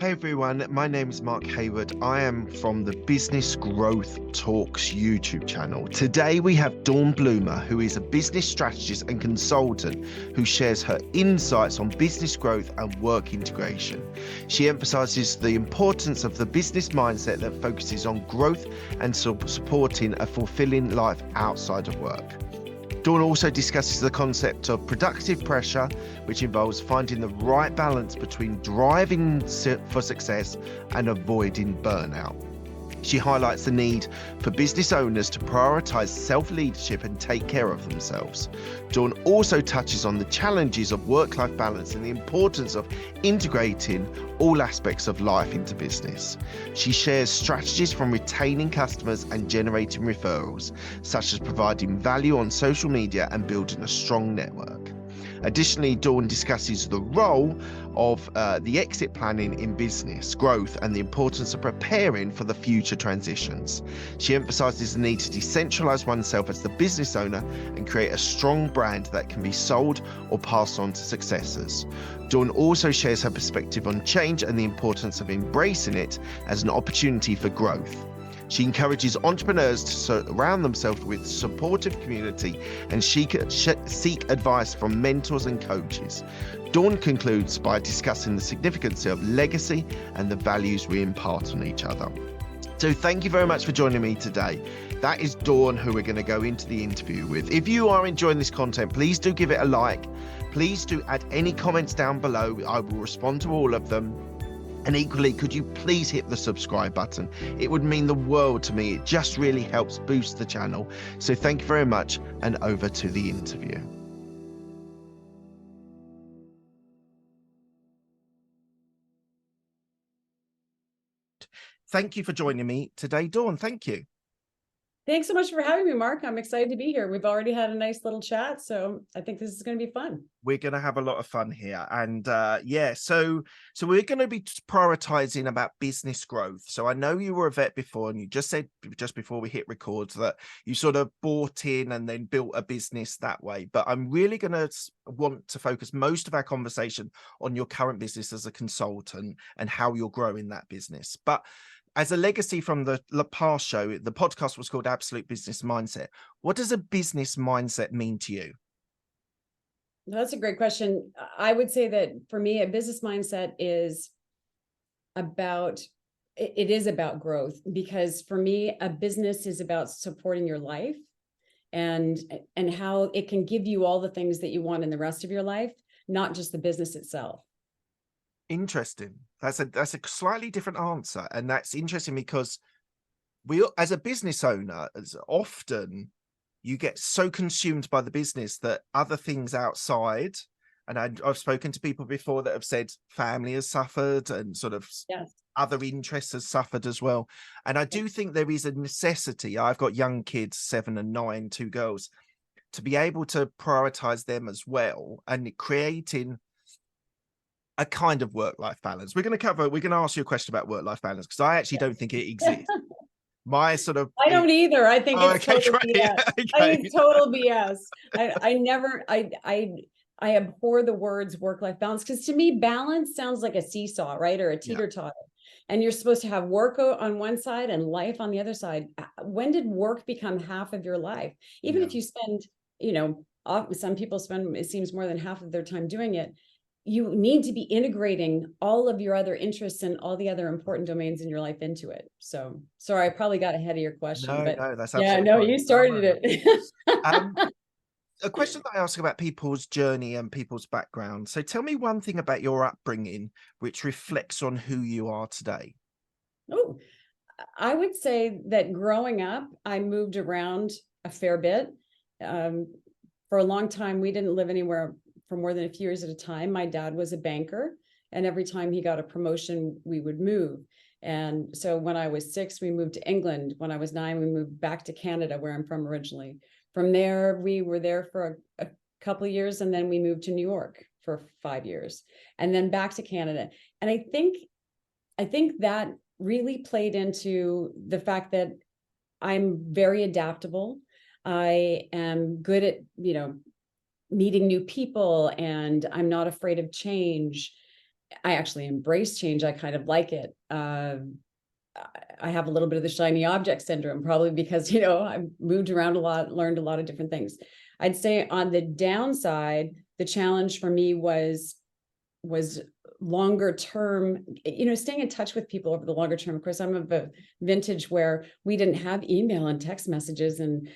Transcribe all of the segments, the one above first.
Hey everyone, my name is Mark Hayward. I am from the Business Growth Talks YouTube channel. Today we have Dawn Bloomer, who is a business strategist and consultant who shares her insights on business growth and work integration. She emphasizes the importance of the business mindset that focuses on growth and supporting a fulfilling life outside of work. Dawn also discusses the concept of productive pressure, which involves finding the right balance between driving for success and avoiding burnout. She highlights the need for business owners to prioritize self-leadership and take care of themselves. Dawn also touches on the challenges of work-life balance and the importance of integrating all aspects of life into business. She shares strategies from retaining customers and generating referrals, such as providing value on social media and building a strong network. Additionally, Dawn discusses the role of the exit planning in business growth and the importance of preparing for the future transitions. She emphasizes the need to decentralize oneself as the business owner and create a strong brand that can be sold or passed on to successors. Dawn also shares her perspective on change and the importance of embracing it as an opportunity for growth. She encourages entrepreneurs to surround themselves with supportive community and seek advice from mentors and coaches. Dawn concludes by discussing the significance of legacy and the values we impart on each other. So thank you very much for joining me today. That is Dawn, who we're going to go into the interview with. If you are enjoying this content, please do give it a like. Please do add any comments down below. I will respond to all of them. And equally, could you please hit the subscribe button? It would mean the world to me. It just really helps boost the channel. So thank you very much, and over to the interview. Thank you for joining me today, Dawn. Thank you. Thanks so much for having me, Mark. I'm excited to be here. We've already had a nice little chat, so I think this is going to be fun. We're going to have a lot of fun here. And so we're going to be prioritizing about business growth. So I know you were a vet before, and you just said just before we hit record that you sort of bought in and then built a business that way. But I'm really going to want to focus most of our conversation on your current business as a consultant and how you're growing that business. But as a legacy from the past show, the podcast was called Absolute Business Mindset. What does a business mindset mean to you? That's a great question. I would say that for me, a business mindset is about growth, because for me, a business is about supporting your life and how it can give you all the things that you want in the rest of your life, not just the business itself. Interesting. That's a slightly different answer, and that's interesting because we, as a business owner, as often you get so consumed by the business that other things outside, and I've spoken to people before that have said family has suffered and sort of other interests has suffered as well. And I do think there is a necessity. I've got young kids, 7 and 9, 2 girls, to be able to prioritize them as well, and creating a kind of work-life balance. We're going to ask you a question about work-life balance, because I actually don't think it exists. My sort of, I don't either. I think it's total BS. Yeah, okay. I think it's total BS. I abhor the words work-life balance, because to me, balance sounds like a seesaw, right? Or a teeter-totter. And you're supposed to have work on one side and life on the other side. When did work become half of your life? Even if you spend, some people spend, it seems, more than half of their time doing it. You need to be integrating all of your other interests and all the other important domains in your life into it. So sorry, I probably got ahead of your question. No, that's absolutely fine. You started it. A question that I ask about people's journey and people's background. So tell me one thing about your upbringing which reflects on who you are today. Oh, I would say that growing up, I moved around a fair bit. For a long time, we didn't live anywhere for more than a few years at a time. My dad was a banker, and every time he got a promotion, we would move. And so when I was 6, we moved to England. When I was 9, we moved back to Canada, where I'm from originally. From there, we were there for a couple of years, and then we moved to New York for 5 years, and then back to Canada. And I think that really played into the fact that I'm very adaptable. I am good at, meeting new people, and I'm not afraid of change. I actually embrace change. I kind of like it. I have a little bit of the shiny object syndrome, probably because, I moved around a lot, learned a lot of different things. I'd say on the downside, the challenge for me was longer term, staying in touch with people over the longer term. Of course, I'm of a vintage where we didn't have email and text messages, and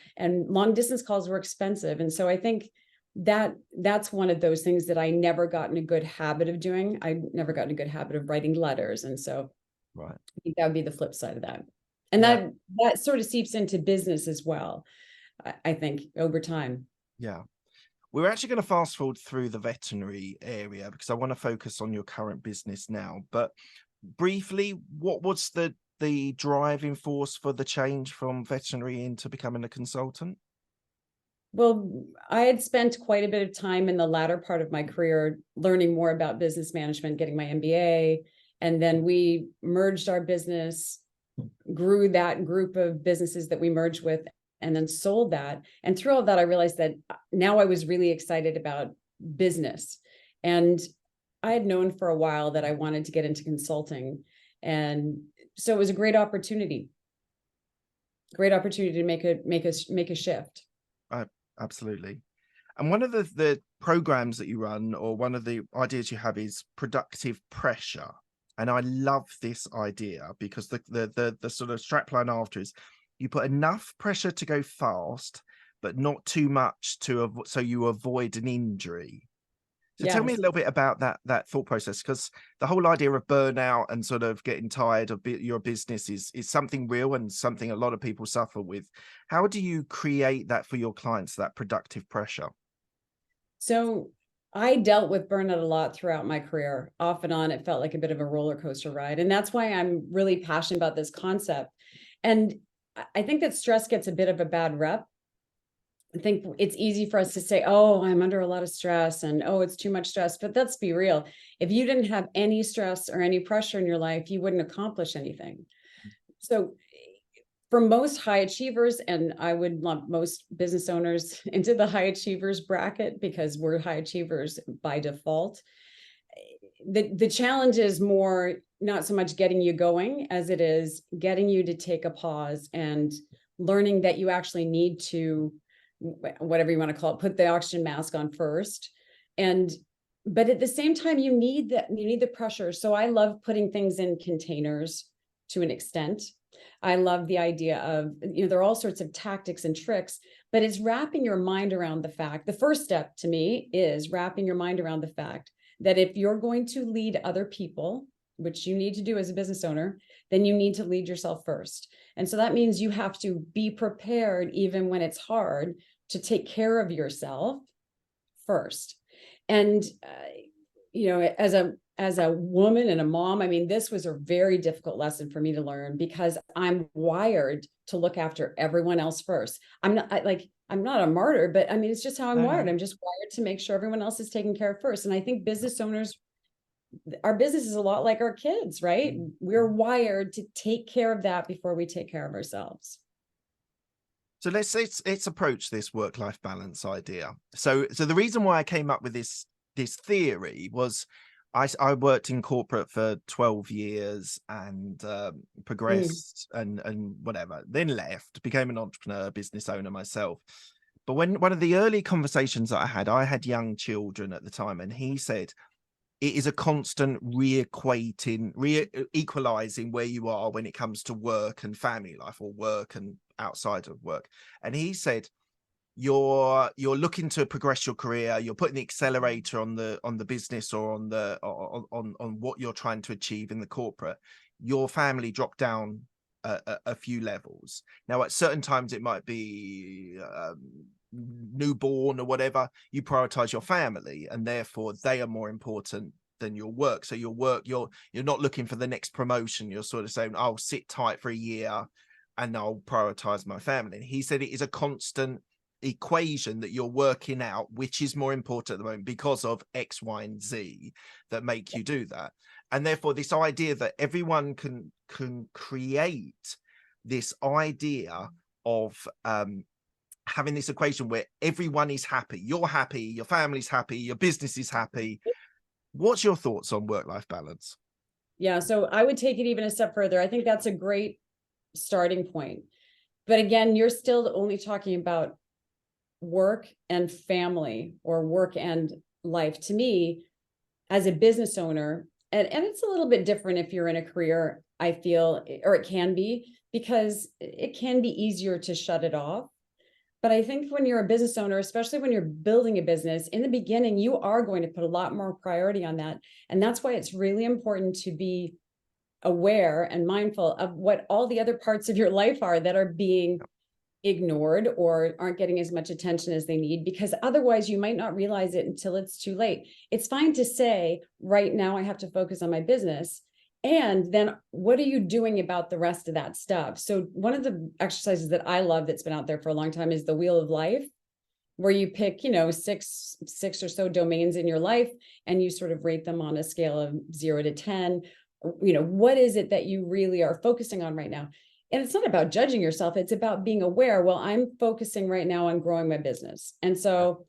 long distance calls were expensive. And so I think that's one of those things that I never got in a good habit of doing. I never got in a good habit of writing letters. And so Right. I think that would be the flip side of that. And Yeah. that sort of seeps into business as well, I think, over time. Yeah. We're actually going to fast forward through the veterinary area because I want to focus on your current business now. But briefly, what was the driving force for the change from veterinary into becoming a consultant? Well, I had spent quite a bit of time in the latter part of my career learning more about business management, getting my MBA, and then we merged our business, grew that group of businesses that we merged with, and then sold that. And through all that, I realized that now I was really excited about business. And I had known for a while that I wanted to get into consulting. And so it was a great opportunity to make a shift. Absolutely. And one of the programs that you run, or one of the ideas you have, is productive pressure. And I love this idea because the sort of strapline after is you put enough pressure to go fast, but not too much so you avoid an injury. So tell me a Yes. little bit about that thought process, because the whole idea of burnout and sort of getting tired of your business is something real and something a lot of people suffer with. How do you create that for your clients, that productive pressure? So I dealt with burnout a lot throughout my career. Off and on, it felt like a bit of a roller coaster ride. And that's why I'm really passionate about this concept. And I think that stress gets a bit of a bad rep. I think it's easy for us to say, oh, I'm under a lot of stress, and oh, it's too much stress. But let's be real. If you didn't have any stress or any pressure in your life, you wouldn't accomplish anything. So for most high achievers, and I would lump most business owners into the high achievers bracket because we're high achievers by default. The challenge is more not so much getting you going as it is getting you to take a pause and learning that you actually need to, whatever you want to call it, put the oxygen mask on first. But at the same time, you need the pressure. So I love putting things in containers to an extent. I love the idea of, there are all sorts of tactics and tricks, but it's wrapping your mind around the fact. The first step to me is wrapping your mind around the fact that if you're going to lead other people, which you need to do as a business owner, then you need to lead yourself first. And so that means you have to be prepared, even when it's hard, to take care of yourself first. And, as a woman and a mom, I mean, this was a very difficult lesson for me to learn because I'm wired to look after everyone else first. I'm not a martyr, but I mean, it's just how I'm wired. I'm just wired to make sure everyone else is taken care of first. And I think business owners, our business is a lot like our kids, right? We're wired to take care of that before we take care of ourselves. So let's approach this work-life balance idea. So the reason why I came up with this theory was I worked in corporate for 12 years and progressed and whatever, then left, became an entrepreneur, business owner myself. But when one of the early conversations that I had young children at the time, and he said, it is a constant equalizing where you are when it comes to work and family life, or work and outside of work. And he said, you're looking to progress your career, you're putting the accelerator on the business or on what you're trying to achieve in the corporate. Your family dropped down a few levels. Now, at certain times it might be newborn or whatever. You prioritize your family, and therefore they are more important than your work. So your work, you're not looking for the next promotion. You're sort of saying, I'll sit tight for a year and I'll prioritize my family. And he said it is a constant equation that you're working out, which is more important at the moment because of X, Y, and Z that make you do that. And therefore this idea that everyone can create this idea of having this equation where everyone is happy, you're happy, your family's happy, your business is happy, What's your thoughts on work-life balance? Yeah, so I would take it even a step further. I think that's a great starting point. But again, you're still only talking about work and family, or work and life. To me, as a business owner, and it's a little bit different if you're in a career, I feel, or it can be, because it can be easier to shut it off. But I think when you're a business owner, especially when you're building a business, in the beginning, you are going to put a lot more priority on that. And that's why it's really important to be aware and mindful of what all the other parts of your life are that are being ignored or aren't getting as much attention as they need, because otherwise you might not realize it until it's too late. It's fine to say, right now I have to focus on my business. And then what are you doing about the rest of that stuff? So one of the exercises that I love that's been out there for a long time is the Wheel of Life, where you pick, six or so domains in your life, and you sort of rate them on a scale of 0 to 10. What is it that you really are focusing on right now? And it's not about judging yourself. It's about being aware. Well, I'm focusing right now on growing my business. And so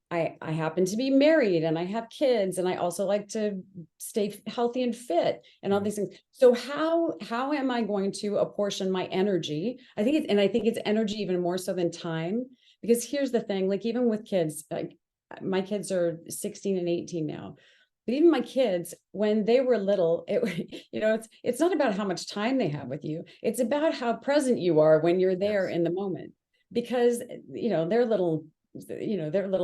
I happen to be married and I have kids, and I also like to stay healthy and fit and all these things. So how am I going to apportion my energy? I think it's energy even more so than time, because here's the thing, like even with kids, like my kids are 16 and 18 now. But even my kids, when they were little, it's not about how much time they have with you. It's about how present you are when you're there in the moment, because they're little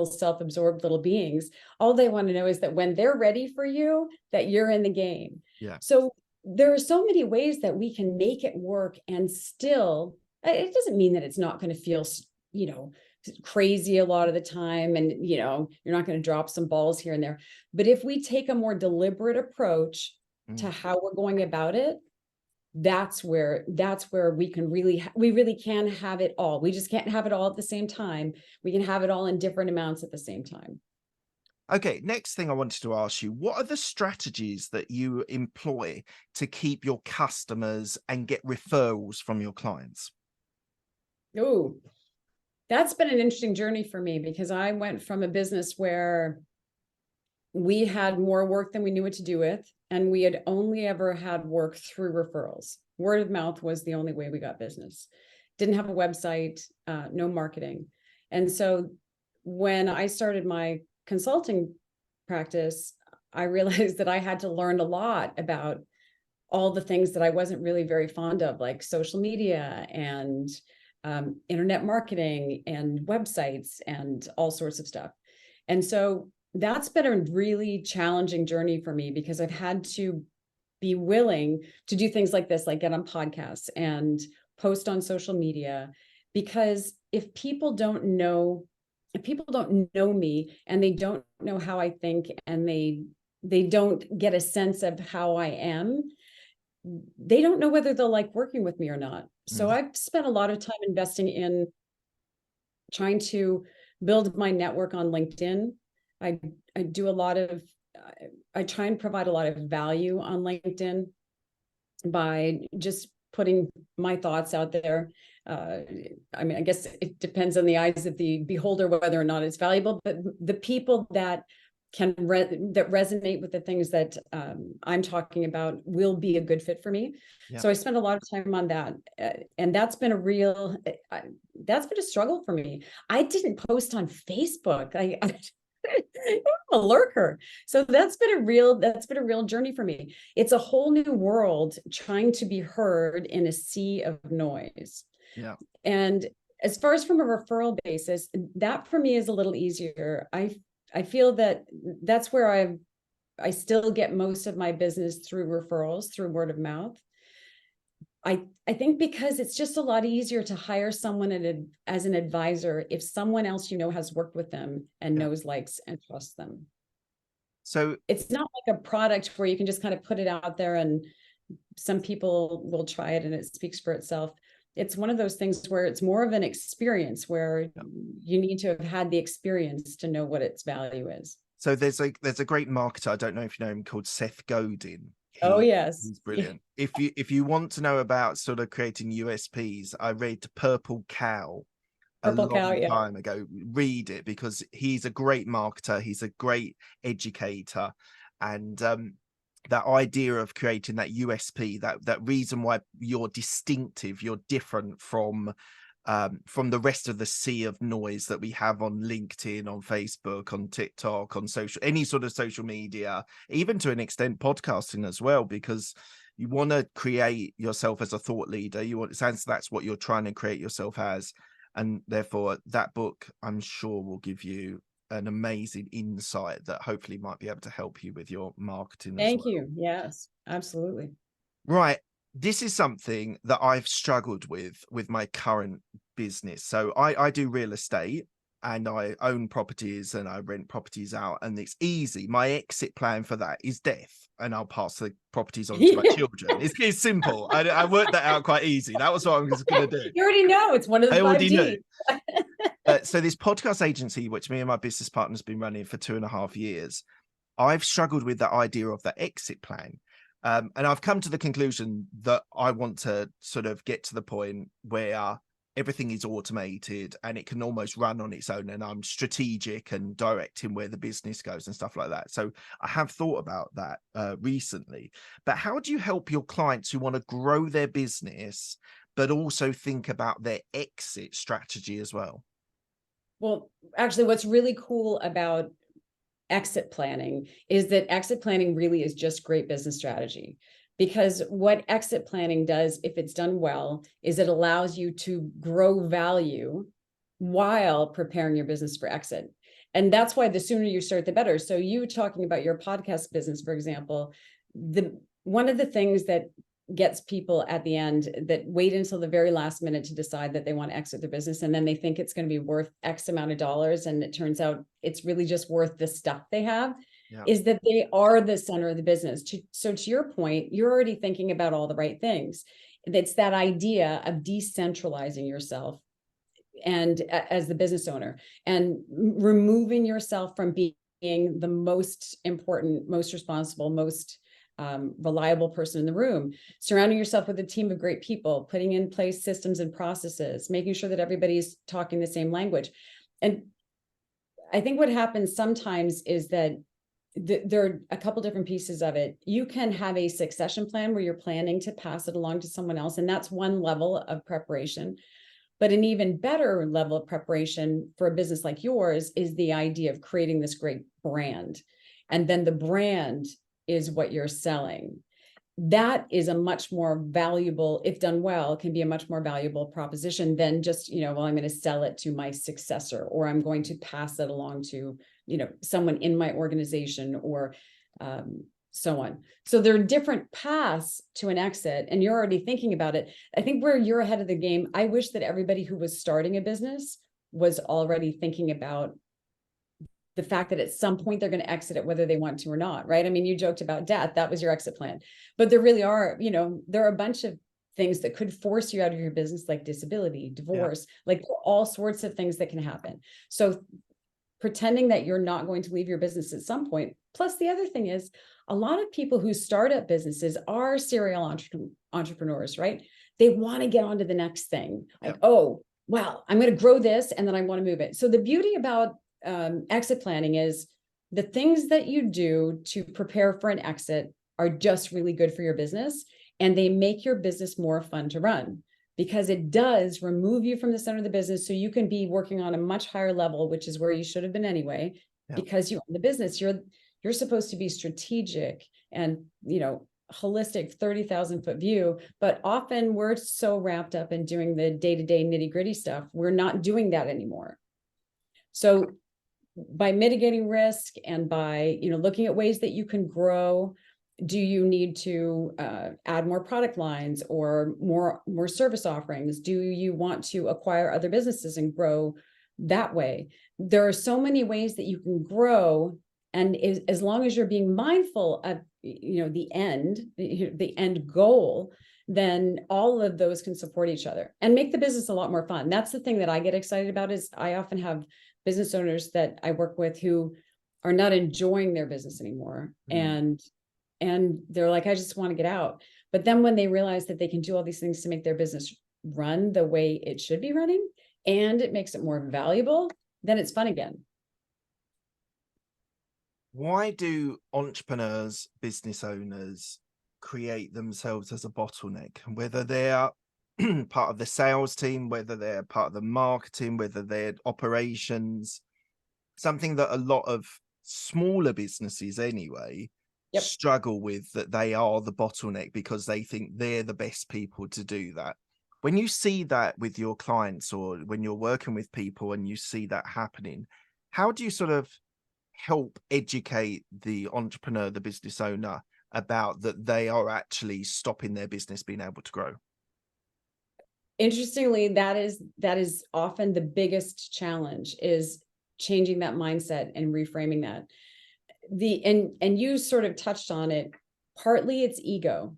self-absorbed little beings. All they want to know is that when they're ready for you, that you're in the game. Yeah. So there are so many ways that we can make it work, and still, it doesn't mean that it's not going to feel, crazy a lot of the time, and you're not going to drop some balls here and there. But if we take a more deliberate approach to how we're going about it, that's where we really can have it all. We just can't have it all at the same time. We can have it all in different amounts at the same time. Okay, next thing I wanted to ask you, what are the strategies that you employ to keep your customers and get referrals from your clients? Oh, that's been an interesting journey for me, because I went from a business where we had more work than we knew what to do with, and we had only ever had work through referrals. Word of mouth was the only way we got business. Didn't have a website, no marketing. And so when I started my consulting practice, I realized that I had to learn a lot about all the things that I wasn't really very fond of, like social media and internet marketing and websites and all sorts of stuff. And so that's been a really challenging journey for me, because I've had to be willing to do things like this, like get on podcasts and post on social media. Because if people don't know me, and they don't know how I think, and they don't get a sense of how I am, they don't know whether they'll like working with me or not. So I've spent a lot of time investing in trying to build my network on LinkedIn. I do a lot of, I try and provide a lot of value on LinkedIn by just putting my thoughts out there. I mean, I guess it depends on the eyes of the beholder whether or not it's valuable, but the people that that resonate with the things that I'm talking about will be a good fit for me. Yeah. So I spend a lot of time on that, and that's been a struggle for me. I didn't post on Facebook. I'm a lurker. So that's been a real journey for me. It's a whole new world trying to be heard in a sea of noise. Yeah. And as far as from a referral basis, that for me is a little easier. I feel that that's where I still get most of my business through referrals, through word of mouth. I think because it's just a lot easier to hire someone as an advisor if someone else has worked with them and knows, likes, and trusts them. So it's not like a product where you can just kind of put it out there and some people will try it and it speaks for itself. It's one of those things where it's more of an experience, where you need to have had the experience to know what its value is. So there's a great marketer, I don't know if you know him, called Seth Godin. Oh yes, he's brilliant. If you want to know about sort of creating USPs, I read Purple Cow a Purple Cow, long yeah. time ago. Read it, because he's a great marketer, he's a great educator, and that idea of creating that USP, that reason why you're distinctive, you're different from the rest of the sea of noise that we have on LinkedIn, on Facebook, on TikTok, on any sort of social media, even to an extent podcasting as well, because you want to create yourself as a thought leader. It sounds that's what you're trying to create yourself as. And therefore that book, I'm sure, will give you an amazing insight that hopefully might be able to help you with your marketing as Thank well. you. Yes, absolutely. Right. This is something that I've struggled with my current business. So I do real estate, and I own properties and I rent properties out, and it's easy. My exit plan for that is death, and I'll pass the properties on to my children. It's simple. I worked that out quite easy. That was what I was going to do. You already know it's one of the I already 5 knew. Ds. So this podcast agency, which me and my business partner has been running for 2.5 years, I've struggled with the idea of the exit plan. And I've come to the conclusion that I want to sort of get to the point where everything is automated and it can almost run on its own, and I'm strategic and directing where the business goes and stuff like that. So I have thought about that recently. But how do you help your clients who want to grow their business, but also think about their exit strategy as well? Well, actually, what's really cool about exit planning is that exit planning really is just great business strategy. Because what exit planning does, if it's done well, is it allows you to grow value while preparing your business for exit. And that's why the sooner you start, the better. So you talking about your podcast business, for example, one of the things that gets people at the end that wait until the very last minute to decide that they want to exit their business, and then they think it's going to be worth X amount of dollars, and it turns out it's really just worth the stuff they have, is that they are the center of the business. So to your point, you're already thinking about all the right things. It's that idea of decentralizing yourself and as the business owner, and removing yourself from being the most important, most responsible, most reliable person in the room, surrounding yourself with a team of great people, putting in place systems and processes, making sure that everybody's talking the same language. And I think what happens sometimes is that there are a couple different pieces of it. You can have a succession plan where you're planning to pass it along to someone else, and that's one level of preparation. But an even better level of preparation for a business like yours is the idea of creating this great brand. And then the brand is what you're selling. That is a much more valuable, if done well, can be a much more valuable proposition than just, well, I'm going to sell it to my successor, or I'm going to pass it along to, someone in my organization, or so on. So there are different paths to an exit, and you're already thinking about it. I think where you're ahead of the game, I wish that everybody who was starting a business was already thinking about the fact that at some point they're going to exit it, whether they want to or not, right? I mean, you joked about death. That was your exit plan. But there really are, there are a bunch of things that could force you out of your business, like disability, divorce, like all sorts of things that can happen. So pretending that you're not going to leave your business at some point. Plus, the other thing is, a lot of people who start up businesses are serial entrepreneurs, right? They want to get on to the next thing. Like, oh, well, I'm going to grow this and then I want to move it. So the beauty about exit planning is the things that you do to prepare for an exit are just really good for your business, and they make your business more fun to run, because it does remove you from the center of the business, so you can be working on a much higher level, which is where you should have been anyway, because you own the business. You're supposed to be strategic and holistic, 30,000-foot view, but often we're so wrapped up in doing the day-to-day nitty-gritty stuff, we're not doing that anymore. So by mitigating risk and by looking at ways that you can grow, do you need to add more product lines or more service offerings? Do you want to acquire other businesses and grow that way? There are so many ways that you can grow, and as long as you're being mindful of the end goal, then all of those can support each other and make the business a lot more fun. That's the thing that I get excited about. Is I often have business owners that I work with who are not enjoying their business anymore. And they're like, I just want to get out. But then when they realize that they can do all these things to make their business run the way it should be running, and it makes it more valuable, then it's fun again. Why do entrepreneurs, business owners create themselves as a bottleneck? Whether they're part of the sales team, whether they're part of the marketing, whether they're operations, something that a lot of smaller businesses anyway Yep. struggle with, that they are the bottleneck because they think they're the best people to do that. When you see that with your clients, or when you're working with people and you see that happening, how do you sort of help educate the entrepreneur, the business owner, about that they are actually stopping their business being able to grow? Interestingly, that is often the biggest challenge, is changing that mindset and reframing that. And you sort of touched on it. Partly it's ego.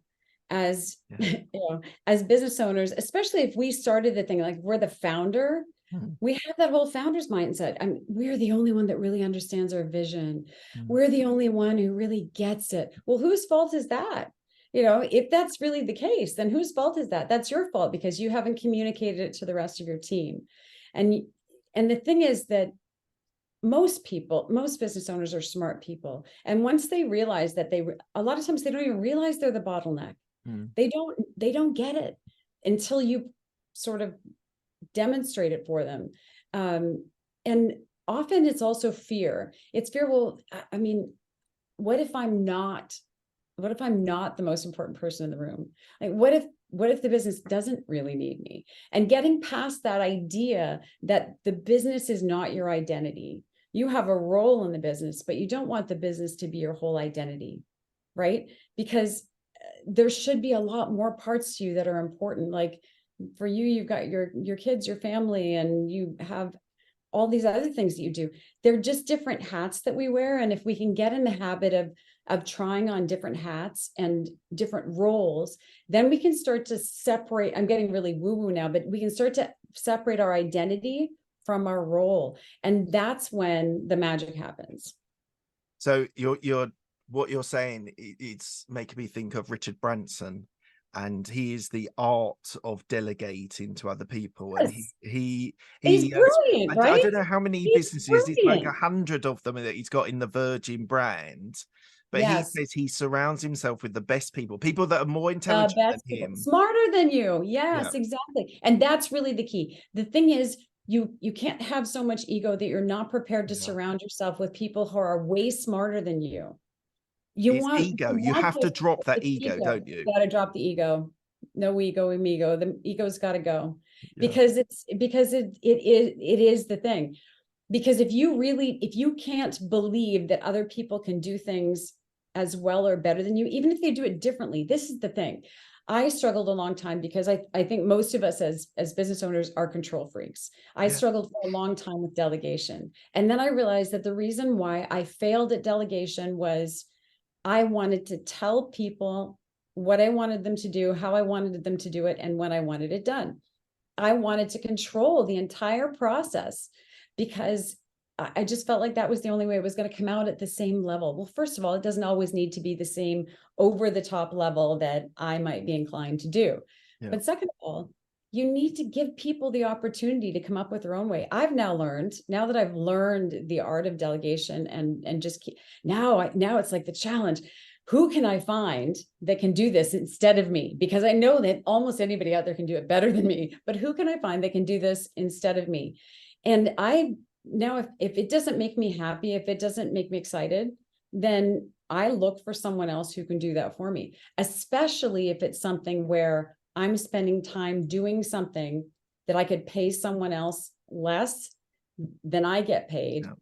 As Yeah. as business owners, especially if we started the thing, like we're the founder, Mm, we have that whole founder's mindset. I mean, we're the only one that really understands our vision. mm. We're the only one who really gets it. Well, whose fault is that? If that's really the case, then whose fault is that? That's your fault, because you haven't communicated it to the rest of your team. And and the thing is that most business owners are smart people. And once they realize that a lot of times they don't even realize they're the bottleneck. Mm. They don't get it until you sort of demonstrate it for them. And often it's also fear. It's fear. Well, I mean, what if I'm not the most important person in the room? Like, what if the business doesn't really need me? And getting past that idea that the business is not your identity. You have a role in the business, but you don't want the business to be your whole identity, right? Because there should be a lot more parts to you that are important. Like for you, you've got your kids, your family, and you have all these other things that you do. They're just different hats that we wear. And if we can get in the habit of trying on different hats and different roles, then we can start to separate. I'm getting really woo-woo now, but we can start to separate our identity from our role. And that's when the magic happens. So what you're saying, it's making me think of Richard Branson, and he is the art of delegating to other people. And Yes. He's he has, brilliant, I right? don't know how many He's businesses, it's like brilliant. 100 of them that he's got in the Virgin brand. But he Yes. says he surrounds himself with the best people that are more The intelligent than best people, him. smarter than you. Yeah, Yes, exactly. And that's really the key. The thing is, you can't have so much ego that you're not prepared to yeah. surround yourself with people who are way smarter than you. You It's want, ego. you You want have to drop that it's ego, ego. don't you? You got to drop the ego. No ego, amigo. The ego's got to go, Yeah, because it is the thing. Because if you can't believe that other people can do things as well or better than you, even if they do it differently, this is the thing. I struggled a long time because I think most of us as business owners are control freaks. I yeah. struggled for a long time with delegation. And then I realized that the reason why I failed at delegation was I wanted to tell people what I wanted them to do, how I wanted them to do it, and when I wanted it done. I wanted to control the entire process, because I just felt like that was the only way it was going to come out at the same level. Well, first of all, it doesn't always need to be the same over the top level that I might be inclined to do. Yeah. But second of all, you need to give people the opportunity to come up with their own way. Now that I've learned the art of delegation, and just now it's like the challenge. Who can I find that can do this instead of me? Because I know that almost anybody out there can do it better than me, but who can I find that can do this instead of me? And now if it doesn't make me happy, if it doesn't make me excited, then I look for someone else who can do that for me, especially if it's something where I'm spending time doing something that I could pay someone else less than I get paid Yeah.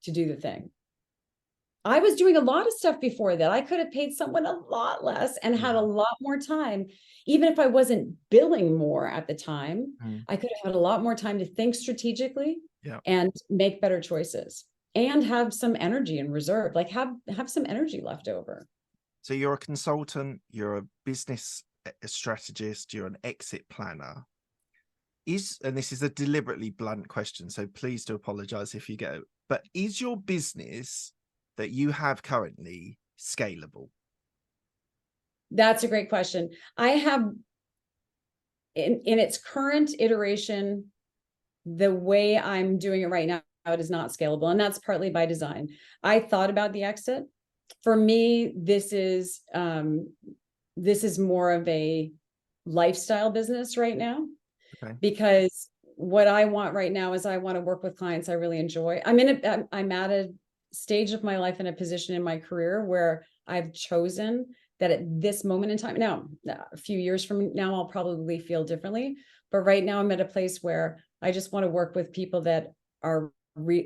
to do the thing. I was doing a lot of stuff before that. I could have paid someone a lot less and had a lot more time. Even if I wasn't billing more at the time, Mm. I could have had a lot more time to think strategically Yeah. and make better choices, and have some energy in reserve, like have some energy left over. So you're a consultant, you're a business strategist, you're an exit planner. And this is a deliberately blunt question, so please do apologize if you get it, but is your business that you have currently scalable? That's a great question. I have in its current iteration, the way I'm doing it right now, it is not scalable. And that's partly by design. I thought about the exit. For me, this is more of a lifestyle business right now, Okay. because what I want right now is I want to work with clients I really enjoy. I'm at a stage of my life and a position in my career where I've chosen that at this moment in time, now, a few years from now, I'll probably feel differently. But right now I'm at a place where I just want to work with people that are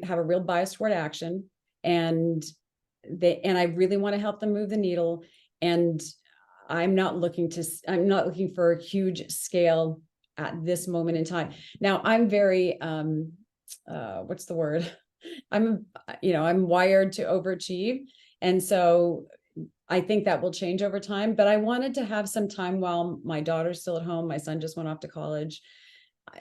have a real bias toward action, and I really want to help them move the needle. And I'm not looking for a huge scale at this moment in time. Now I'm very, what's the word? I'm wired to overachieve. And so I think that will change over time, but I wanted to have some time while my daughter's still at home. My son just went off to college.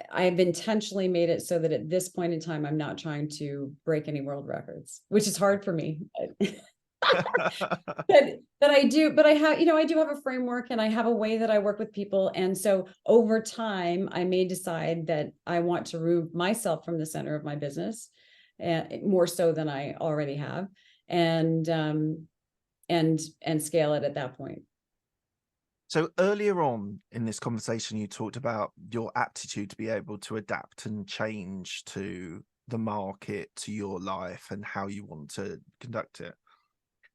I've intentionally made it so that at this point in time, I'm not trying to break any world records, which is hard for me. But I do have a framework, and I have a way that I work with people. And so over time, I may decide that I want to remove myself from the center of my business, and more so than I already have, and scale it at that point. So earlier on in this conversation, you talked about your aptitude to be able to adapt and change to the market, to your life, and how you want to conduct it.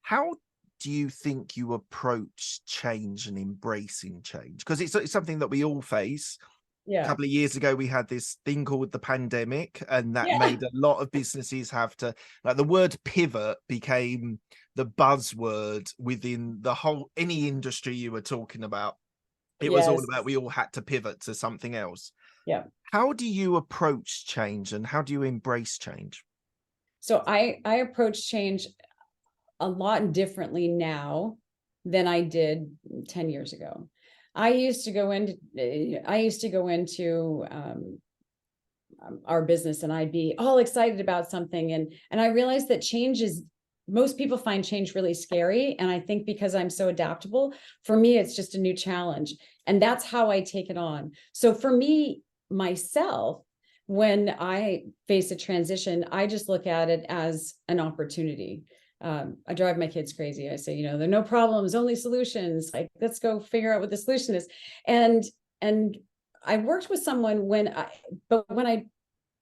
How do you think you approach change and embracing change? Because it's something that we all face. A Yeah. couple of years ago, we had this thing called the pandemic, and that Yeah. made a lot of businesses have to, like, the word pivot became the buzzword within the whole, any industry you were talking about. It was all Yes. about, we all had to pivot to something else. Yeah. How do you approach change, and how do you embrace change? So I approach change a lot differently now than I did 10 years ago. I used to go into our business, and I'd be all excited about something, and I realized that most people find change really scary. And I think because I'm so adaptable, for me, it's just a new challenge. And that's how I take it on. So for me, myself, when I face a transition, I just look at it as an opportunity. I drive my kids crazy. I say, there are no problems, only solutions. Like, let's go figure out what the solution is. And I worked with someone when I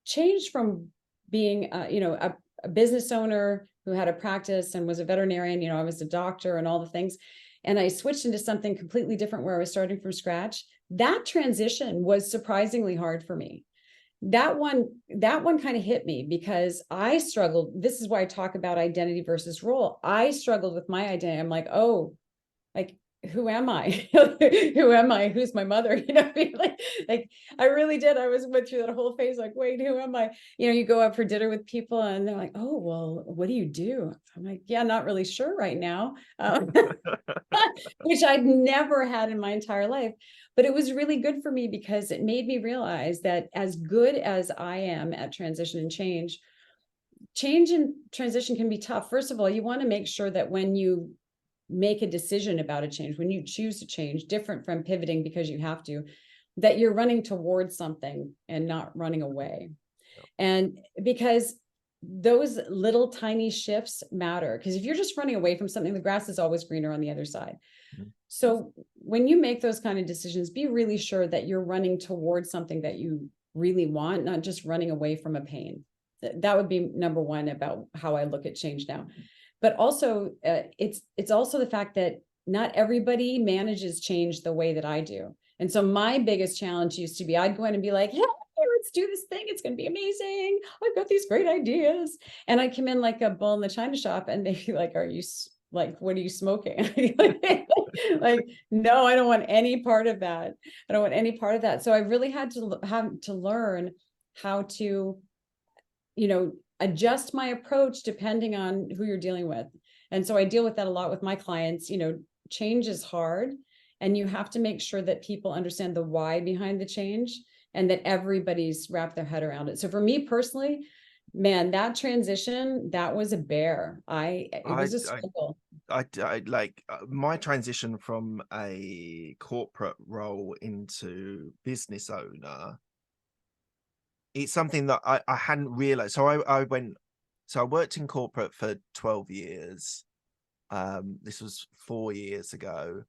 changed from being, a business owner who had a practice and was a veterinarian, I was a doctor and all the things, and I switched into something completely different where I was starting from scratch. That transition was surprisingly hard for me. That one kind of hit me because I struggled. This is why I talk about identity versus role. I struggled with my identity. I'm like, oh, like, who am I? Who am I? Who's my mother? Like I really did. Went through that whole phase. Like, wait, who am I? You go out for dinner with people, and they're like, oh, well, what do you do? I'm like, yeah, not really sure right now, which I'd never had in my entire life. But it was really good for me because it made me realize that as good as I am at transition and change and transition can be tough. First of all, you want to make sure that when you make a decision about a change, when you choose to change, different from pivoting because you have to, that you're running towards something and not running away. And because those little tiny shifts matter, because if you're just running away from something, the grass is always greener on the other side. Mhm. So when you make those kind of decisions, be really sure that you're running towards something that you really want, not just running away from a pain. That would be number one about how I look at change now. But also, it's also the fact that not everybody manages change the way that I do. And so my biggest challenge used to be, I'd go in and be like, hey, let's do this thing. It's going to be amazing. I've got these great ideas. And I'd come in like a bull in the china shop, and they'd be like, what are you smoking? Like, no, I don't want any part of that. I don't want any part of that. So I really had to learn how to, adjust my approach depending on who you're dealing with. And so I deal with that a lot with my clients. Change is hard, and you have to make sure that people understand the why behind the change, and that everybody's wrapped their head around it. So for me personally, man, that transition, that was a bear. It was a struggle. I like my transition from a corporate role into business owner it's something that I hadn't realized. So I worked in corporate for 12 years. This was 4 years ago,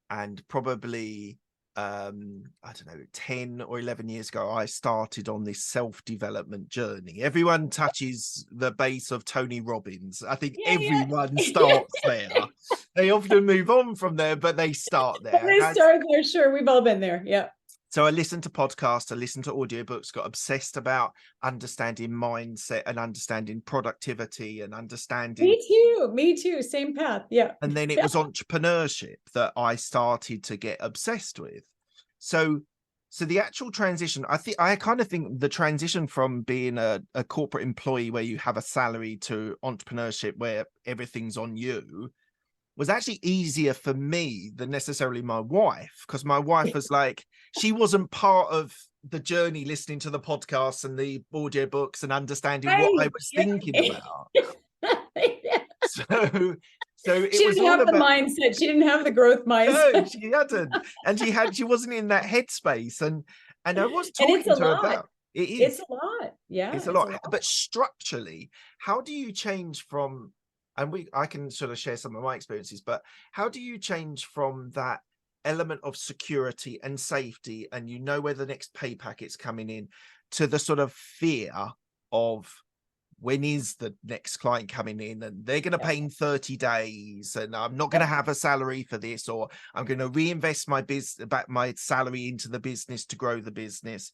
and probably I don't know, 10 or 11 years ago, I started on this self-development journey. Everyone touches the base of Tony Robbins. I think Yeah, everyone yeah. starts there. They often move on from there, but they start there. They start there, sure. We've all been there. Yeah. So I listened to podcasts, I listened to audiobooks, got obsessed about understanding mindset and understanding productivity and understanding. Me too. Me too. Same path. Yeah. And then it was entrepreneurship that I started to get obsessed with. So the actual transition, I kind of think the transition from being a corporate employee where you have a salary to entrepreneurship where everything's on you was actually easier for me than necessarily my wife, because my wife was like, she wasn't part of the journey listening to the podcasts and the audiobooks and understanding what I Right. was Yeah. thinking about. Yeah. So it She was didn't all have the about, mindset. She didn't have the growth no, mindset. she hadn't. And she wasn't in that headspace. And I was And it's talking a to her lot. about it. It's Is. a lot. Yeah, It's a it's a lot. lot. But structurally, how do you change from, and I can sort of share some of my experiences, but how do you change from that element of security and safety, and you know where the next pay packet's coming in, to the sort of fear of when is the next client coming in and they're going to Yeah. pay in 30 days and I'm not Yeah. going to have a salary for this, or I'm going to reinvest my salary into the business to grow the business.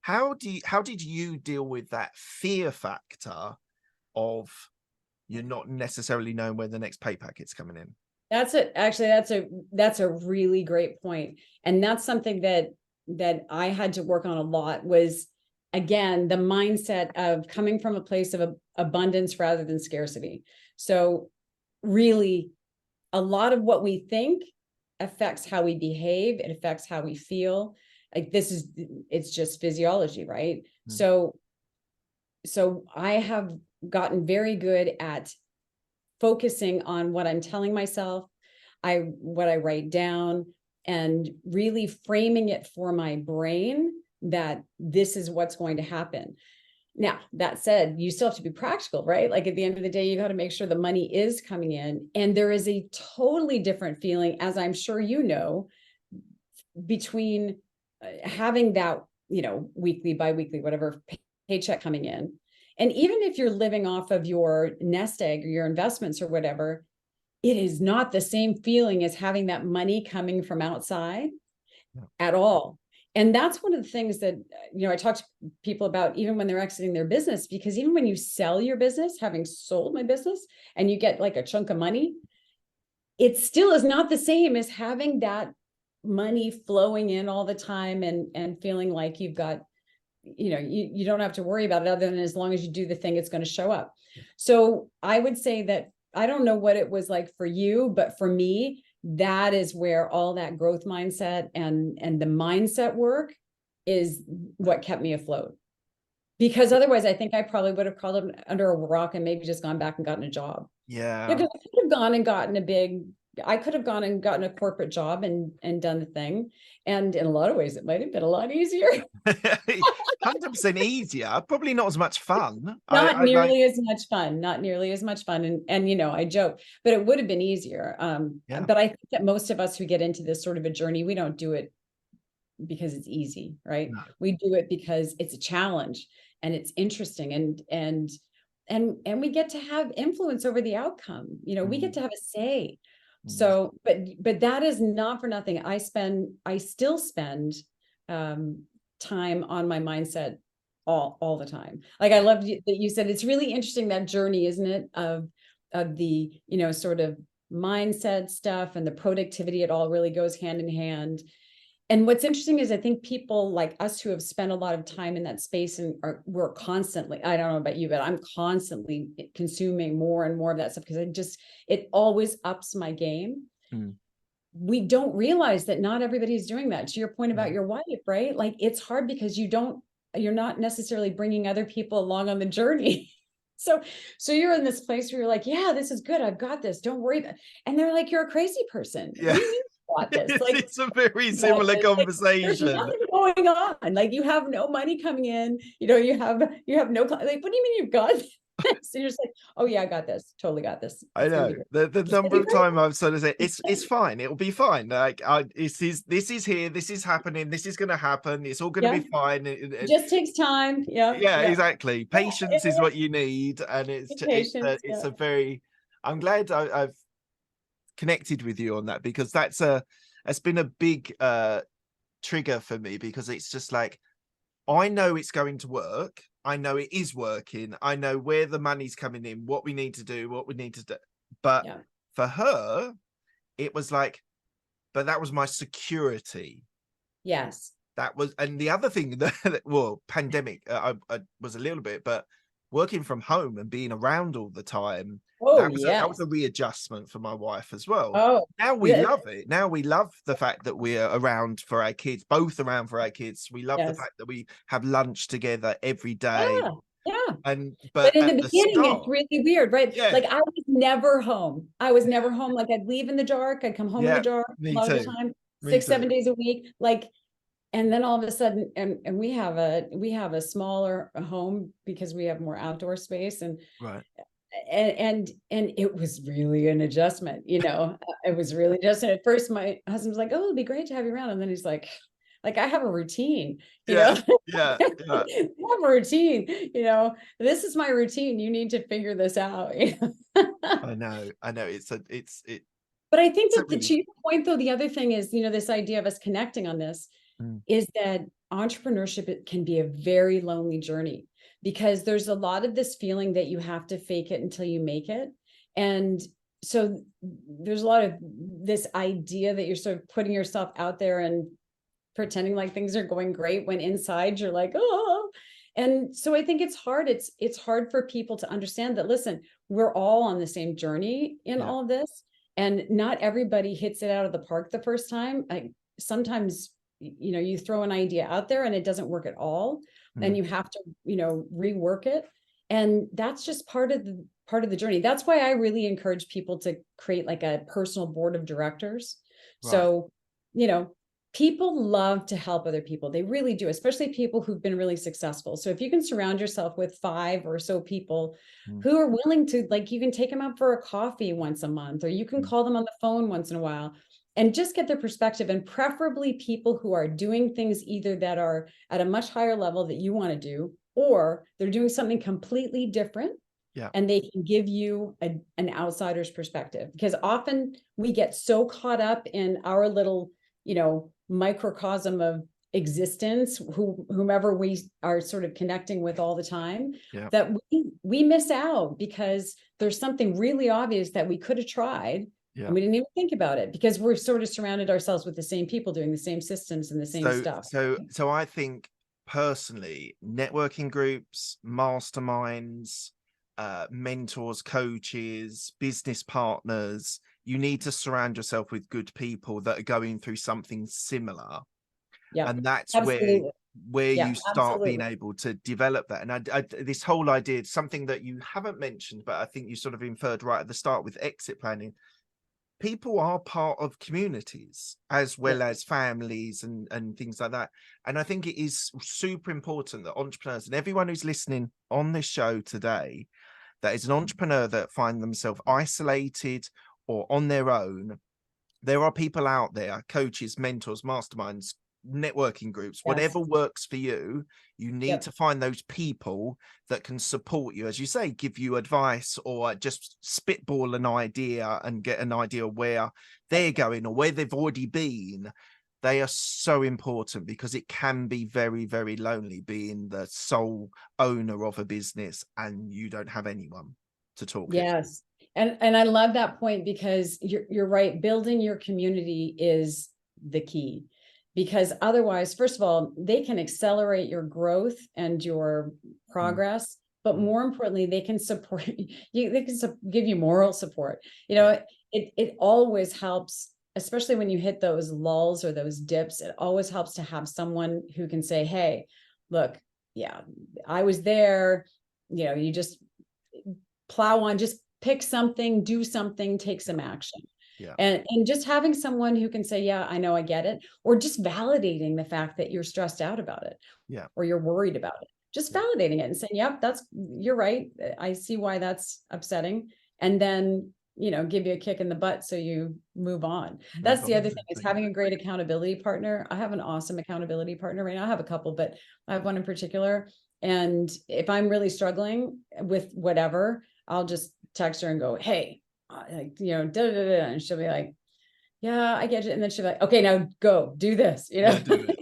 How did you deal with that fear factor of you're not necessarily knowing where the next pay packet's coming in? That's a really great point. And that's something that I had to work on a lot, was again the mindset of coming from a place of abundance rather than scarcity. So really, a lot of what we think affects how we behave. It affects how we feel. Like it's just physiology, right? Mm. So I have gotten very good at focusing on what I'm telling myself, what I write down, and really framing it for my brain that this is what's going to happen. Now, that said, you still have to be practical, right? Like at the end of the day, you got to make sure the money is coming in. And there is a totally different feeling, as I'm sure you know, between having that, weekly, biweekly, whatever paycheck coming in. And even if you're living off of your nest egg or your investments or whatever, it is not the same feeling as having that money coming from outside at all. And that's one of the things that, I talk to people about even when they're exiting their business, because even when you sell your business, having sold my business, and you get like a chunk of money, it still is not the same as having that money flowing in all the time and feeling like you've got, you don't have to worry about it, other than as long as you do the thing, it's going to show up. So I would say that I don't know what it was like for you, but for me, that is where all that growth mindset and the mindset work is what kept me afloat. Because otherwise, I think I probably would have crawled under a rock and maybe just gone back and gotten a job. Yeah, Yeah. because I could have gone and gotten a corporate job and done the thing. And in a lot of ways, it might have been a lot easier. 100% easier, probably not as much fun. Not I like, nearly as much fun, not nearly as much fun. And I joke, but it would have been easier. yeah, But I think that most of us who get into this sort of a journey, we don't do it because it's easy, right? no. We do it because it's a challenge and it's interesting, and we get to have influence over the outcome. We get to have a say. Mm. So, but that is not for nothing. I still spend time on my mindset all the time. Like I loved that you said it's really interesting, that journey, isn't it? Of the, sort of mindset stuff and the productivity, it all really goes hand in hand. And what's interesting is I think people like us who have spent a lot of time in that space and we're constantly, I don't know about you, but I'm constantly consuming more and more of that stuff because it always ups my game. Mm. We don't realize that not everybody's doing that. To your point about No. your wife, right? Like it's hard because you're not necessarily bringing other people along on the journey. So you're in this place where you're like, yeah, this is good. I've got this. Don't worry about it. And they're like, you're a crazy person. Yeah. What do you mean? got this. It's, Like, it's a very you got similar this. Like, there's conversation. nothing going on. Like, you have no money coming in. You have no, like, what do you mean you've got this? So you're just like, oh yeah, I got this. Totally got this. I It's gonna know be great. the It's gonna number be of great. time I've sort of said it's fine, it'll be fine. Like this is here, this is happening, this is going to happen, it's all going to Yeah. be fine. It just takes time. Yeah. Yeah, Yeah. exactly. Patience is what you need, and Patience. it's Yeah. a very. I'm glad I've connected with you on that, because that's been a big trigger for me, because it's just like, I know it's going to work. I know it is working. I know where the money's coming in, what we need to do, what we need to do. But Yeah. for her, it was like, but that was my security. Yes. That was, and the other thing that, well, pandemic, I was a little bit, but working from home and being around all the time, Oh, that was yes. a readjustment for my wife as well. Oh, Now we yeah. love it. Now we love the fact that we're around for our kids, both around for our kids. We love the Yes. fact that we have lunch together every day. Yeah. Yeah. And But but in at the the beginning, it's start, really weird, right? yeah, Like, I was never home. I was never home. Like, I'd leave in the dark. I'd come home in the yeah, dark a me lot of the too. time, Me six, too. 7 days a week. Like, and then all of a sudden, and we have a smaller home because we have more outdoor space, Right. and it was really an adjustment, it was really just, and at first my husband was like, oh, it'd be great to have you around. And then he's like, I have a routine, Yeah, yeah, I yeah. have a routine, this is my routine. You need to figure this out. I know. But I think It's a that, really to your point, though, the other thing is, this idea of us connecting on this mm, is that entrepreneurship, it can be a very lonely journey, because there's a lot of this feeling that you have to fake it until you make it. And so there's a lot of this idea that you're sort of putting yourself out there and pretending like things are going great, when inside you're like, oh. And so I think it's hard. It's hard for people to understand that, listen, we're all on the same journey in yeah. all of this. And not everybody hits it out of the park the first time. Sometimes, you throw an idea out there and it doesn't work at all. And Mm, you have to, rework it. And that's just part of the journey. That's why I really encourage people to create like a personal board of directors. right. So, you know, people love to help other people. They really do, especially people who've been really successful. So if you can surround yourself with 5 or so people Mm, who are willing to, like, you can take them out for a coffee once a month, or you can mm, call them on the phone once in a while and just get their perspective, and preferably people who are doing things either that are at a much higher level that you want to do, or they're doing something completely different. yeah. And they can give you an outsider's perspective, because often we get so caught up in our little, microcosm of existence, whomever we are sort of connecting with all the time, Yeah. that we miss out because there's something really obvious that we could have tried, Yeah. and we didn't even think about it because we're sort of surrounded ourselves with the same people doing the same systems and the same stuff. So I think personally, networking groups, masterminds, mentors, coaches, business partners, you need to surround yourself with good people that are going through something similar. Yeah, And that's absolutely. where Yeah, you start being absolutely. able to develop that. And this whole idea, something that you haven't mentioned, but I think you sort of inferred right at the start with exit planning, people are part of communities as Yeah. well as families and things like that. And I think it is super important that entrepreneurs and everyone who's listening on this show today, that is an entrepreneur that find themselves isolated or on their own, there are people out there, coaches, mentors, masterminds, networking groups, Yes. whatever works for you. You need Yep. to find those people that can support you, as you say, give you advice, or just spitball an idea and get an idea of where they're going or where they've already been. They are so important, because it can be very, very lonely being the sole owner of a business and you don't have anyone to talk it. Yes. And I love that point, because you're right. Building your community is the key, because otherwise, first of all, they can accelerate your growth and your Mm, progress, but mm, more importantly, they can support you. They can give you moral support. yeah, It always helps, especially when you hit those lulls or those dips. It always helps to have someone who can say, hey, look, yeah, I was there. You just plow on, just pick something, do something, take some action. Yeah. And just having someone who can say, yeah, I know, I get it, or just validating the fact that you're stressed out about it, Yeah. or you're worried about it, just validating it and saying, yep, you're right. I see why that's upsetting. And then, give you a kick in the butt so you move on. That's the other thing, is having a great accountability partner. I have an awesome accountability partner right now. I have a couple, but I have one in particular. And if I'm really struggling with whatever, I'll just text her and go, hey, da, da, da, and she'll be like, yeah, I get it. And then she'll be like, okay, now go do this, Yeah, do it.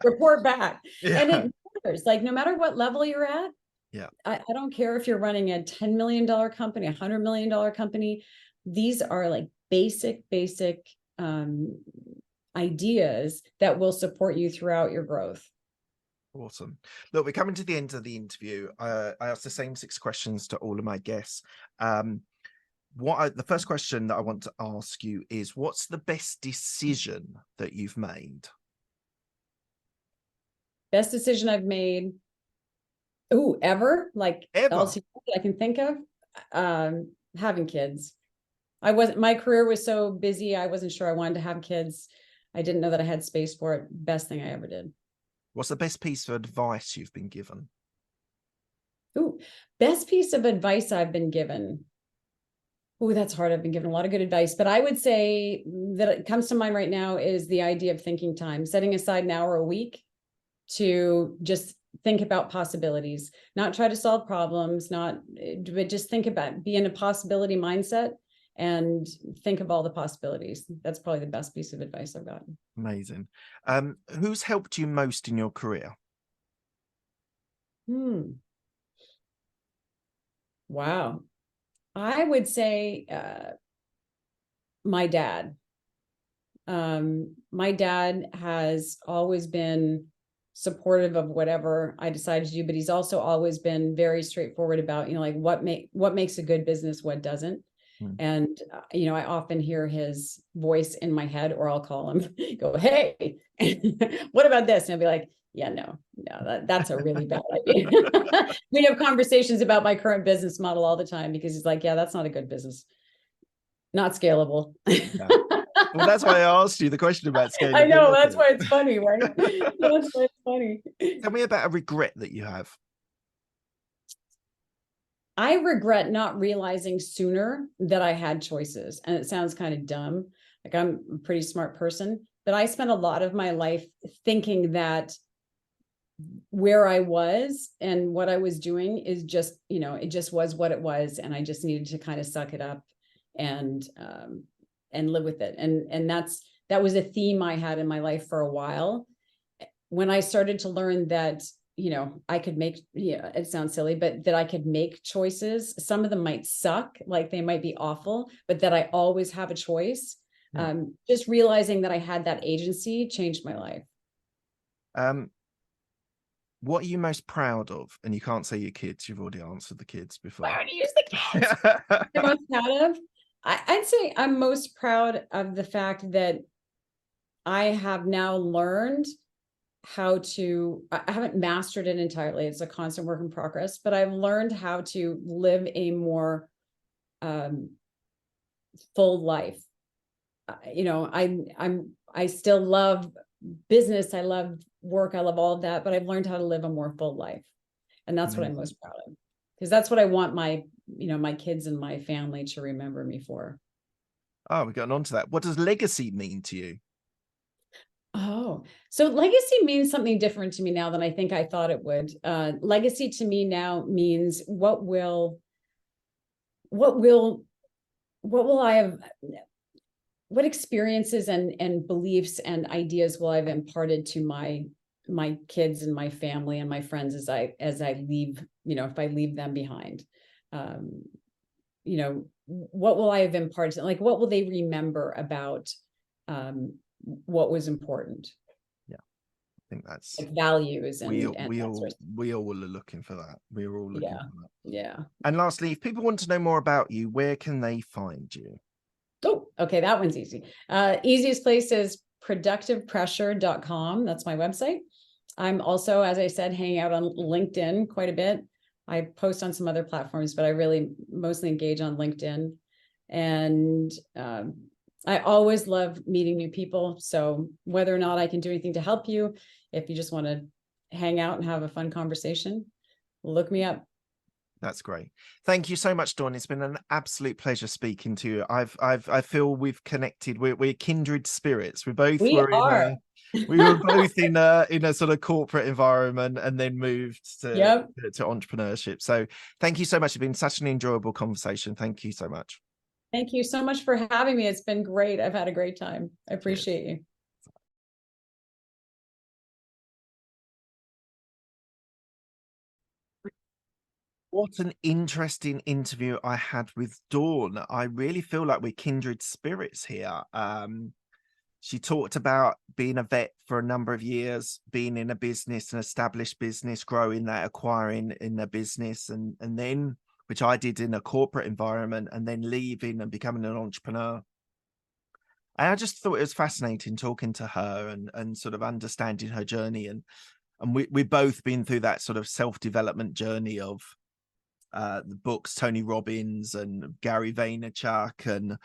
report back. Yeah. And it matters. Like, no matter what level you're at, Yeah. I don't care if you're running a $10 million company, $100 million company. These are like basic ideas that will support you throughout your growth. Awesome. Look, we're coming to the end of the interview. I asked the same 6 questions to all of my guests. The first question that I want to ask you is, what's the best decision that you've made? Best decision I've made. Oh, ever? Like Ever? I can think of, having kids. My career was so busy. I wasn't sure I wanted to have kids. I didn't know that I had space for it. Best thing I ever did. What's the best piece of advice you've been given? Ooh, best piece of advice I've been given. Oh, that's hard. I've been given a lot of good advice, but I would say that it comes to mind right now is the idea of thinking time, setting aside an hour a week to just think about possibilities, not try to solve problems, but just be in a possibility mindset and think of all the possibilities. That's probably the best piece of advice I've gotten. Amazing. Who's helped you most in your career? Wow. I would say my dad. My dad has always been supportive of whatever I decided to do, but he's also always been very straightforward about, like what makes a good business, what doesn't. And, I often hear his voice in my head, or I'll call him, go, hey, what about this? And I'll be like, yeah, no, that's a really bad idea. We have conversations about my current business model all the time, because he's like, yeah, that's not a good business. Not scalable. Yeah. Well, that's why I asked you the question about scalability. I know, that's why it's funny, right? That's why it's funny. Tell me about a regret that you have. I regret not realizing sooner that I had choices. And it sounds kind of dumb. Like, I'm a pretty smart person, but I spent a lot of my life thinking that where I was and what I was doing is just, it just was what it was. And I just needed to kind of suck it up and live with it. And that was a theme I had in my life for a while. When I started to learn that, I could make, it sounds silly, but that I could make choices. Some of them might suck, like they might be awful, but that I always have a choice. Just realizing that I had that agency changed my life. What are you most proud of? And you can't say your kids. You've already answered the kids before. I already used the kids. I'm most proud of. I'd say I'm most proud of the fact that I have now learned how to, I haven't mastered it entirely. It's a constant work in progress, but I've learned how to live a more full life. I still love business. I love work. I love all of that, but I've learned how to live a more full life. And that's what I'm most proud of, because that's what I want my kids and my family to remember me for. Oh, we're getting on to that. What does legacy mean to you? Oh, so legacy means something different to me now than I think I thought it would. Legacy to me now means what will I have, what experiences and beliefs and ideas will I have imparted to my kids and my family and my friends as I leave, if I leave them behind. What will I have imparted? Like, what will they remember about what was important? Yeah, I think that's like values and we all are looking for that. We're all looking for that. Yeah. And lastly, if people want to know more about you, where can they find you? Oh, okay, that one's easy. Easiest place is productivepressure.com. That's my website. I'm also, as I said, hanging out on LinkedIn quite a bit. I post on some other platforms, but I really mostly engage on LinkedIn. And I always love meeting new people. So whether or not I can do anything to help you, if you just want to hang out and have a fun conversation, look me up. That's great. Thank you so much, Dawn. It's been an absolute pleasure speaking to you. I feel we've connected. We're kindred spirits. We were both in a sort of corporate environment and then moved to entrepreneurship. So thank you so much. It's been such an enjoyable conversation. Thank you so much. Thank you so much for having me. It's been great. I've had a great time. I appreciate you. What an interesting interview I had with Dawn. I really feel like we're kindred spirits here. She talked about being a vet for a number of years, being in a business, an established business, growing that, acquiring in a business, and then, which I did in a corporate environment, and then leaving and becoming an entrepreneur. And I just thought it was fascinating talking to her and sort of understanding her journey. And we've both been through that sort of self-development journey of the books, Tony Robbins and Gary Vaynerchuk and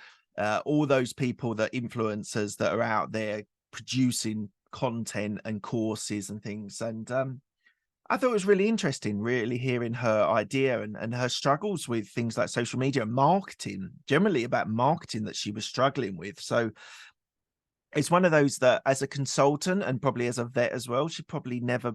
all those people, that influencers that are out there producing content and courses and things. And I thought it was really interesting, really hearing her idea and her struggles with things like social media and marketing, generally about marketing that she was struggling with. So it's one of those that as a consultant and probably as a vet as well, she probably never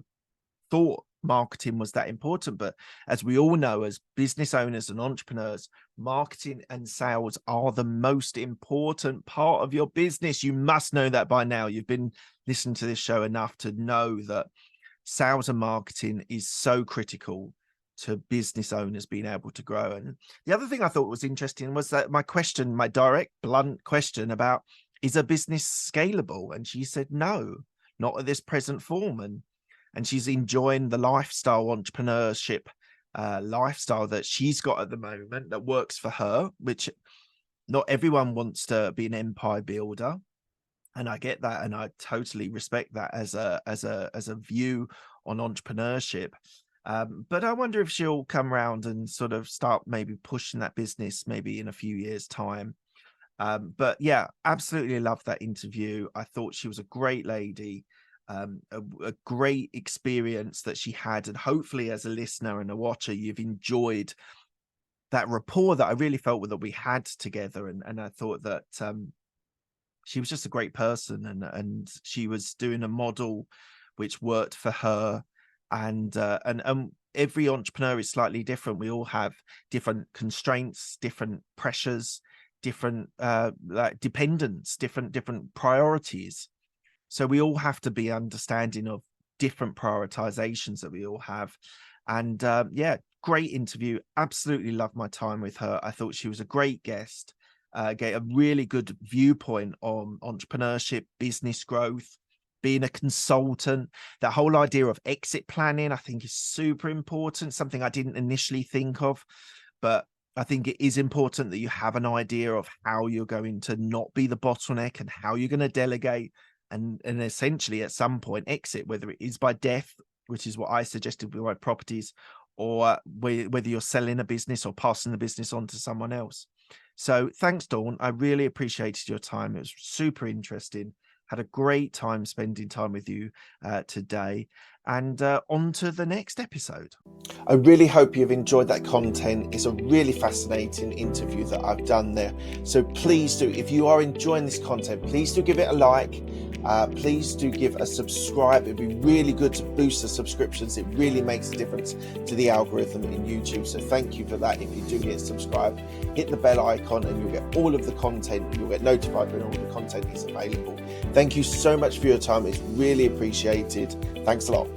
thought marketing was that important. But as we all know, as business owners and entrepreneurs, marketing and sales are the most important part of your business. You must know that by now. You've been listening to this show enough to know that sales and marketing is so critical to business owners being able to grow. And the other thing I thought was interesting was that my direct, blunt question about, is a business scalable? And she said, no, not at this present form. And she's enjoying the lifestyle, entrepreneurship lifestyle that she's got at the moment that works for her, which not everyone wants to be an empire builder. And I get that, and I totally respect that as a view on entrepreneurship. But I wonder if she'll come around and sort of start maybe pushing that business maybe in a few years' time. But yeah, absolutely loved that interview. I thought she was a great lady, a great experience that she had. And hopefully as a listener and a watcher, you've enjoyed that rapport that I really felt that we had together. And I thought that she was just a great person, and she was doing a model which worked for her. And every entrepreneur is slightly different. We all have different constraints, different pressures, different like dependence, different priorities. So we all have to be understanding of different prioritizations that we all have. And yeah, great interview. Absolutely loved my time with her. I thought she was a great guest. Get a really good viewpoint on entrepreneurship, business growth, being a consultant. That whole idea of exit planning, I think, is super important. Something I didn't initially think of, but I think it is important that you have an idea of how you're going to not be the bottleneck and how you're going to delegate and essentially at some point exit, whether it is by death, which is what I suggested with my properties, or whether you're selling a business or passing the business on to someone else. So thanks, Dawn. I really appreciated your time. It was super interesting. Had a great time spending time with you today. And on to the next episode. I really hope you've enjoyed that content. It's a really fascinating interview that I've done there. So please do, if you are enjoying this content, please do give it a like. Please do give a subscribe. It'd be really good to boost the subscriptions. It really makes a difference to the algorithm in YouTube. So thank you for that. If you do hit subscribe, hit the bell icon and you'll get all of the content. You'll get notified when all the content is available. Thank you so much for your time. It's really appreciated. Thanks a lot.